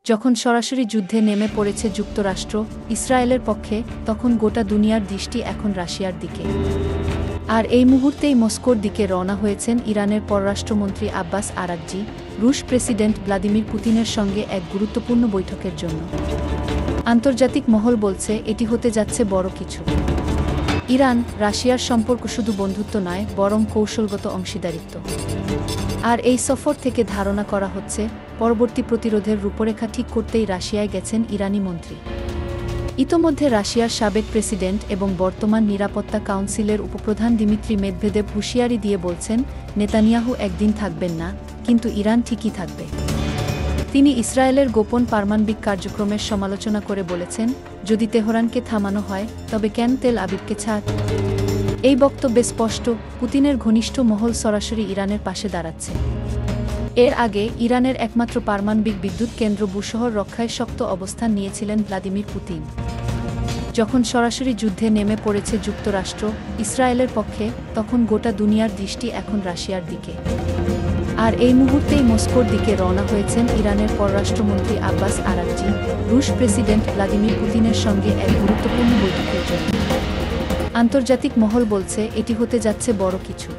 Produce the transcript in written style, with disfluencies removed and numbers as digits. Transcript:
যখন সরাসরি যুদ্ধে নেমে পড়েছে যুক্তরাষ্ট্র ইসরায়েলের পক্ষে, তখন গোটা দুনিয়ার দৃষ্টি এখন রাশিয়ার দিকে। আর এই মুহূর্তেই মস্কোর দিকে রওনা হয়েছেন ইরানের পররাষ্ট্রমন্ত্রী আব্বাস আরাকচি, রুশ প্রেসিডেন্ট ভ্লাদিমির পুতিনের সঙ্গে এক গুরুত্বপূর্ণ বৈঠকের জন্য। আন্তর্জাতিক মহল বলছে এটি হতে যাচ্ছে বড় কিছু। ইরান রাশিয়ার সম্পর্ক শুধু বন্ধুত্ব নয়, বরং কৌশলগত অংশীদারিত্ব। আর এই সফর থেকে ধারণা করা হচ্ছে পরবর্তী প্রতিরোধের রূপরেখা ঠিক করতেই রাশিয়ায় গেছেন ইরানি মন্ত্রী। ইতোমধ্যে রাশিয়ার সাবেক প্রেসিডেন্ট এবং বর্তমান নিরাপত্তা কাউন্সিলের উপপ্রধান দিমিত্রি মেদভেদেভ হুঁশিয়ারি দিয়ে বলছেন, নেতানিয়াহু একদিন থাকবেন না, কিন্তু ইরান ঠিকই থাকবে। তিনি ইসরায়েলের গোপন পারমাণবিক কার্যক্রমের সমালোচনা করে বলেছেন, যদি তেহরানকে থামানো হয় তবে কেন তেল আবিবকে ছাড়? এই বক্তব্যে স্পষ্ট, পুতিনের ঘনিষ্ঠ মহল সরাসরি ইরানের পাশে দাঁড়াচ্ছে। এর আগে ইরানের একমাত্র পারমাণবিক বিদ্যুৎ কেন্দ্র বুশহর রক্ষায় শক্ত অবস্থান নিয়েছিলেন ভ্লাদিমির পুতিন। যখন সরাসরি যুদ্ধে নেমে পড়েছে যুক্তরাষ্ট্র ইসরায়েলের পক্ষে, তখন গোটা দুনিয়ার দৃষ্টি এখন রাশিয়ার দিকে। আর এই মুহূর্তেই মস্কোর দিকে রওনা হয়েছেন ইরানের পররাষ্ট্রমন্ত্রী আব্বাস আরাকচি, রুশ প্রেসিডেন্ট ভ্লাদিমির পুতিনের সঙ্গে এক গুরুত্বপূর্ণ বৈঠকের জন্য। আন্তর্জাতিক মহল বলছে এটি হতে যাচ্ছে বড় কিছু।